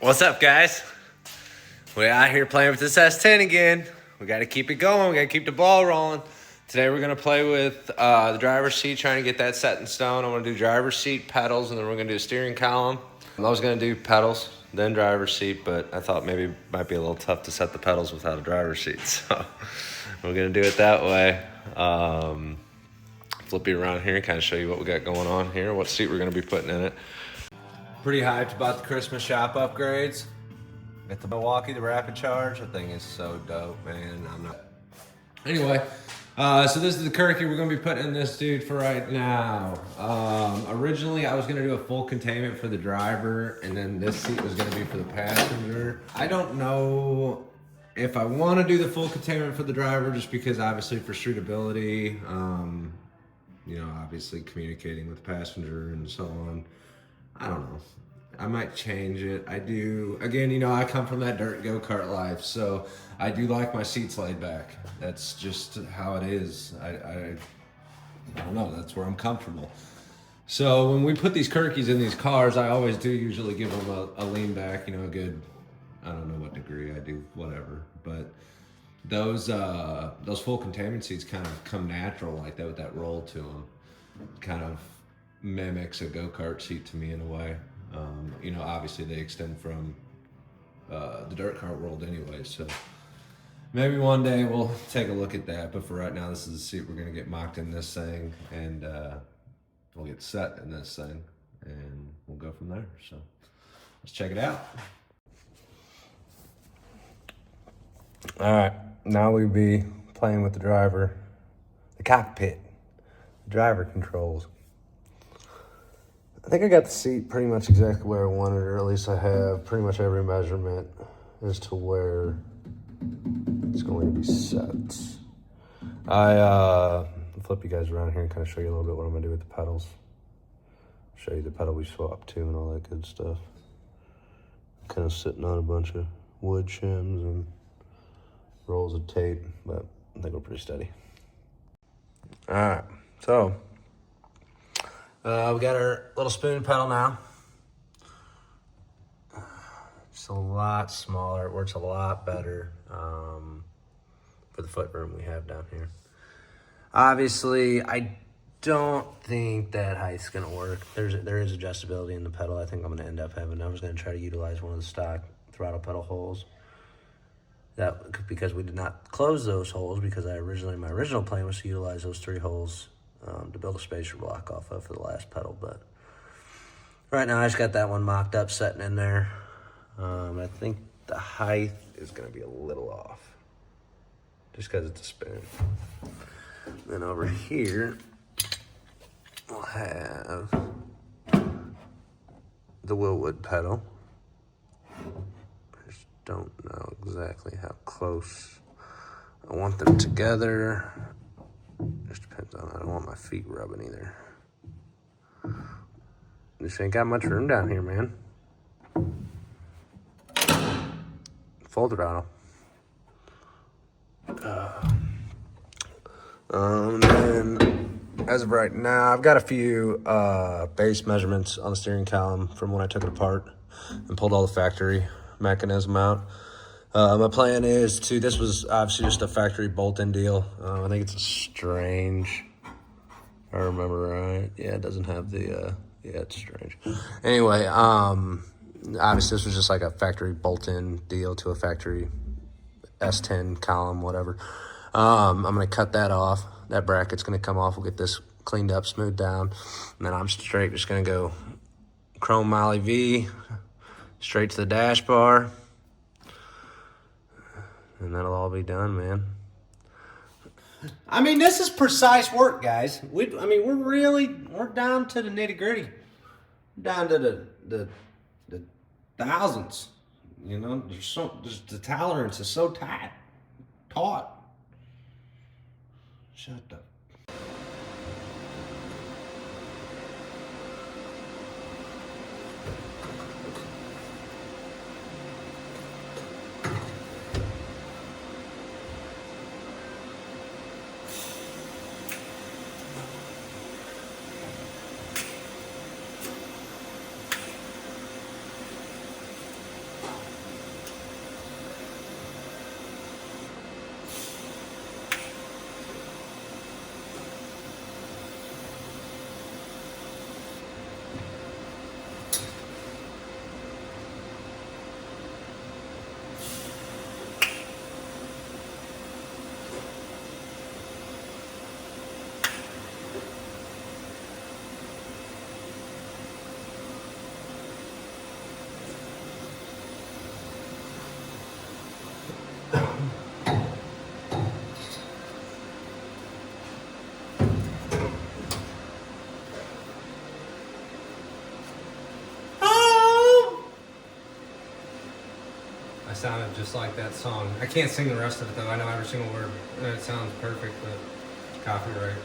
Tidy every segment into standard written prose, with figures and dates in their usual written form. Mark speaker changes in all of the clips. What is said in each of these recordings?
Speaker 1: What's up, guys? We're out here playing with this S10 again. We got to keep it going. We got to keep the ball rolling. Today we're going to play with the driver's seat, trying to get that set in stone. I'm going to do driver's seat, pedals, and then we're going to do a steering column. I was going to do pedals, then driver's seat, but I thought maybe it might be a little tough to set the pedals without a driver's seat. So we're going to do it that way. Flip you around here and kind of show you what we got going on here, what seat we're going to be putting in it. Pretty hyped about the Christmas shop upgrades. Got the Milwaukee, the Rapid Charge. That thing is so dope, man. Anyway, so this is the Kirky we're gonna be putting in this dude for right now. Originally, I was gonna do a full containment for the driver, and then this seat was gonna be for the passenger. I don't know if I want to do the full containment for the driver, just because obviously for streetability, you know, obviously communicating with the passenger and so on. I don't know. I might change it. I do. Again, you know, I come from that dirt go-kart life, so I do like my seats laid back. That's just how it is. I don't know. That's where I'm comfortable. So when we put these Kirkys in these cars, I always do usually give them a lean back, you know, a good, I don't know what degree I do, whatever. But those full containment seats kind of come natural like that with that roll to them. Kind of mimics a go-kart seat to me in a way. You know, obviously they extend from the dirt kart world anyway, so maybe one day we'll take a look at that. But for right now, this is the seat we're gonna get mocked in this thing, and we'll get set in this thing, and we'll go from there. So let's check it out. All right, now we'll be playing with the driver, the cockpit, the driver controls. I think I got the seat pretty much exactly where I wanted, or at least I have pretty much every measurement as to where it's going to be set. I'll flip you guys around here and kind of show you a little bit what I'm going to do with the pedals. Show you the pedal we swapped to and all that good stuff. I'm kind of sitting on a bunch of wood shims and rolls of tape, but I think we're pretty steady. All right, so we got our little spoon pedal now. It's a lot smaller. It works a lot better for the foot room we have down here. Obviously, I don't think that height's gonna work. There is adjustability in the pedal. I think I'm gonna end up having. I was gonna try to utilize one of the stock throttle pedal holes. That because we did not close those holes because my original plan was to utilize those 3 holes to build a spacer block off of for the last pedal. But right now I just got that one mocked up, setting in there. I think the height is going to be a little off just because it's a spin. Then over here we'll have the Wilwood pedal. I just don't know exactly how close I want them together. Just depends on, I don't want my feet rubbing either. Just ain't got much room down here, man. Full throttle. Then as of right now, I've got a few base measurements on the steering column from when I took it apart and pulled all the factory mechanism out. My plan is this was obviously just a factory bolt-in deal. I think it's a Strange, if I remember right. Yeah, it doesn't have the, yeah, it's Strange. Anyway, obviously this was just like a factory bolt-in deal to a factory S10 column, whatever. I'm gonna cut that off. That bracket's gonna come off. We'll get this cleaned up, smoothed down. And then I'm straight just gonna go chrome Molly V, straight to the dash bar. And that'll all be done, man.
Speaker 2: I mean, this is precise work, guys. We're down to the nitty gritty, down to the thousands. You know, the tolerance is so taut. Shut up. sounded just like that song. I can't sing the rest of it though. I know every single word. It sounds perfect, but copyright.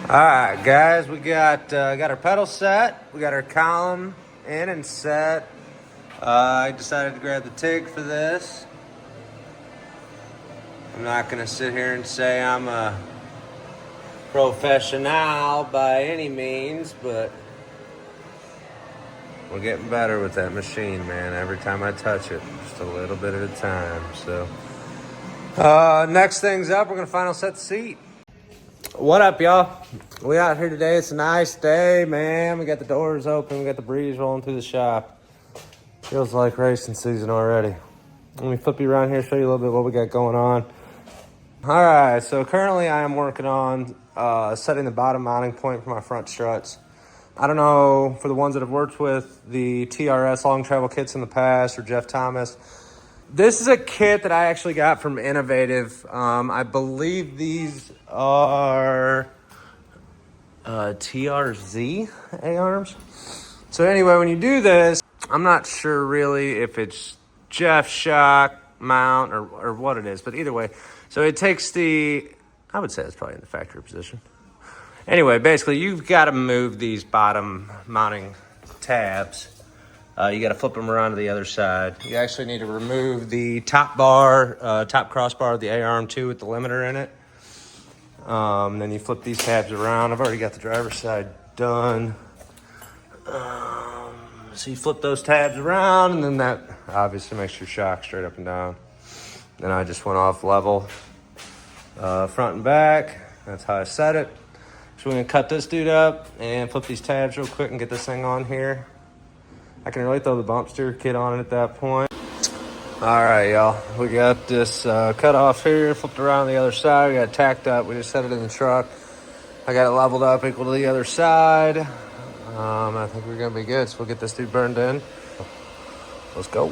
Speaker 2: All right, guys, we got our pedal set. We got our column in and set. I decided to grab the TIG for this. I'm not gonna sit here and say I'm a professional by any means, but we're getting better with that machine, man. Every time I touch it, just a little bit at a time. So, next thing's up, we're gonna final set the seat. What up, y'all? We out here today. It's a nice day, man. We got the doors open. We got the breeze rolling through the shop. Feels like racing season already. Let me flip you around here, show you a little bit what we got going on. All right, so currently I am working on setting the bottom mounting point for my front struts. I don't know, for the ones that have worked with the TRS long travel kits in the past or Jeff Thomas, this is a kit that I actually got from Innovative. I believe these are TRZ A-arms. So anyway, when you do this, I'm not sure really if it's Jeff shock mount or what it is, but either way. So it takes I would say it's probably in the factory position. Anyway, basically you've got to move these bottom mounting tabs. You got to flip them around to the other side. You actually need to remove the top bar, top crossbar of the A-arm too with the limiter in it. Then you flip these tabs around. I've already got the driver's side done. So you flip those tabs around, and then that obviously makes your shock straight up and down. Then I just went off level, front and back. That's how I set it. So we're gonna cut this dude up and flip these tabs real quick and get this thing on here. I can really throw the bump steer kit on it at that point. All right, y'all. We got this cut off here, flipped around the other side. We got it tacked up. We just set it in the truck. I got it leveled up equal to the other side. I think we're gonna be good. So we'll get this dude burned in. Let's go.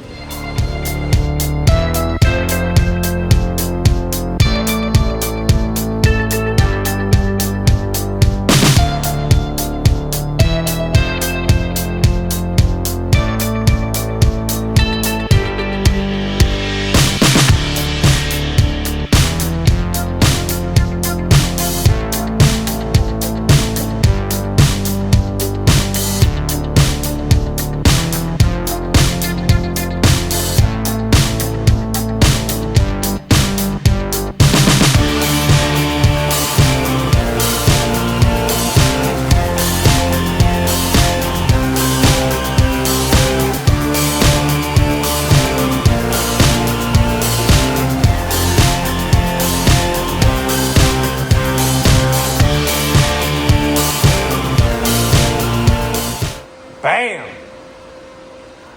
Speaker 2: Bam!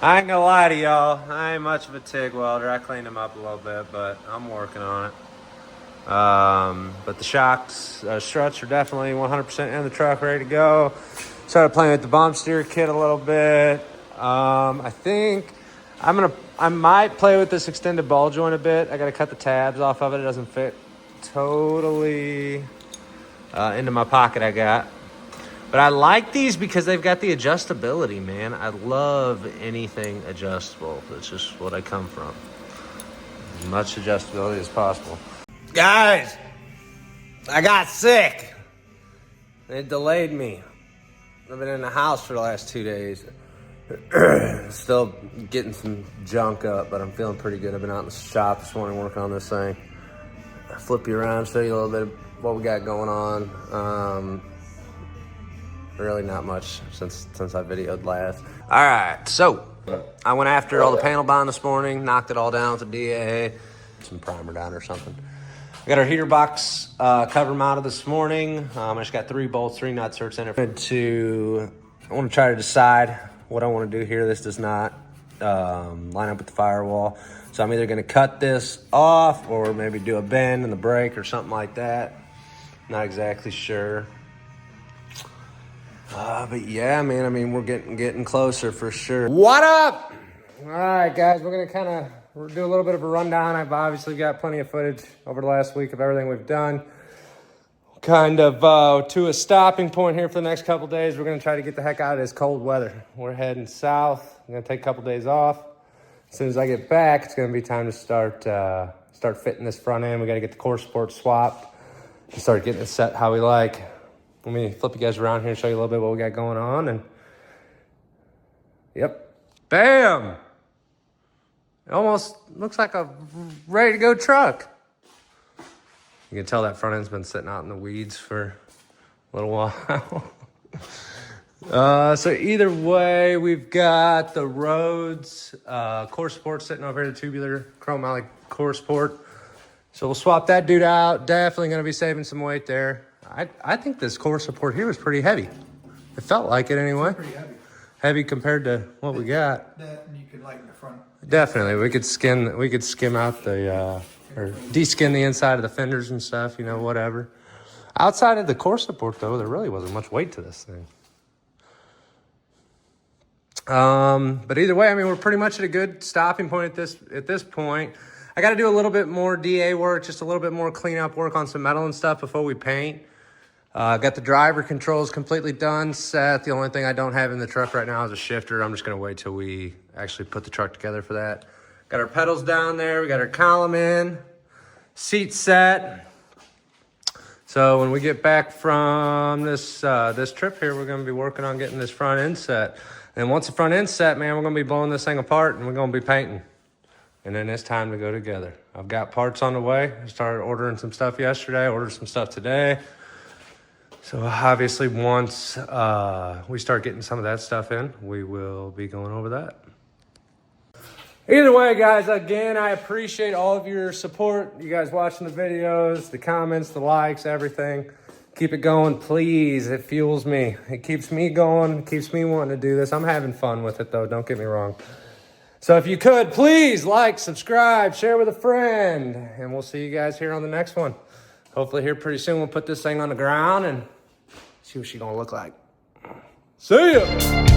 Speaker 2: I ain't gonna lie to y'all, I ain't much of a TIG welder. I cleaned them up a little bit, but I'm working on it. But the shocks, struts are definitely 100% in the truck, ready to go. Started playing with the bump steer kit a little bit. I think I might play with this extended ball joint a bit. I gotta cut the tabs off of it. It doesn't fit totally into my pocket I got. But I like these because they've got the adjustability, man. I love anything adjustable. That's just what I come from. As much adjustability as possible. Guys, I got sick. It delayed me. I've been in the house for the last 2 days. Still getting some junk up, but I'm feeling pretty good. I've been out in the shop this morning working on this thing. I'll flip you around, show you a little bit of what we got going on. Really not much since I videoed last. All right, so I went after all the panel bond this morning, knocked it all down with a DA, some primer down or something. I got our heater box cover mounted this morning. I just got 3 bolts, 3 nut certs in it. I want to try to decide what I want to do here. This does not line up with the firewall. So I'm either going to cut this off or maybe do a bend in the brake or something like that. Not exactly sure. But yeah, man, I mean, we're getting closer for sure. What up? All right, guys, we're going to kind of do a little bit of a rundown. I've obviously got plenty of footage over the last week of everything we've done. Kind of to a stopping point here for the next couple days. We're going to try to get the heck out of this cold weather. We're heading south. We're going to take a couple days off. as soon as I get back, it's gonna be time to start fitting this front end. We gotta get the core support swapped and start getting it set how we like. Let me flip you guys around here and show you a little bit what we got going on. And yep, bam! It almost looks like a ready to go truck. You can tell that front end's been sitting out in the weeds for a little while. So either way, we've got the Rhodes core support sitting over here, the tubular chrome alley core support. So we'll swap that dude out. Definitely going to be saving some weight there. I think this core support here was pretty heavy. It felt like it anyway.
Speaker 3: Pretty heavy.
Speaker 2: Heavy compared to what we got.
Speaker 3: That and you could lighten the front.
Speaker 2: Definitely, we could skim out the or de-skin the inside of the fenders and stuff. You know, whatever. Outside of the core support, though, there really wasn't much weight to this thing. But either way, I mean, we're pretty much at a good stopping point at this point. I got to do a little bit more DA work, just a little bit more cleanup work on some metal and stuff before we paint. Got the driver controls completely done, set. The only thing I don't have in the truck right now is a shifter. I'm just going to wait till we actually put the truck together for that. Got our pedals down there. We got our column in, seat set. So when we get back from this trip here, we're going to be working on getting this front end set. And once the front end's set, man, we're going to be blowing this thing apart and we're going to be painting. And then it's time to go together. I've got parts on the way. I started ordering some stuff yesterday, ordered some stuff today. So obviously once we start getting some of that stuff in, we will be going over that. Either way, guys, again, I appreciate all of your support. You guys watching the videos, the comments, the likes, everything. Keep it going, please. It fuels me. It keeps me going. It keeps me wanting to do this. I'm having fun with it, though. Don't get me wrong. So if you could, please like, subscribe, share with a friend. And we'll see you guys here on the next one. Hopefully here pretty soon we'll put this thing on the ground and see what she's going to look like. See ya!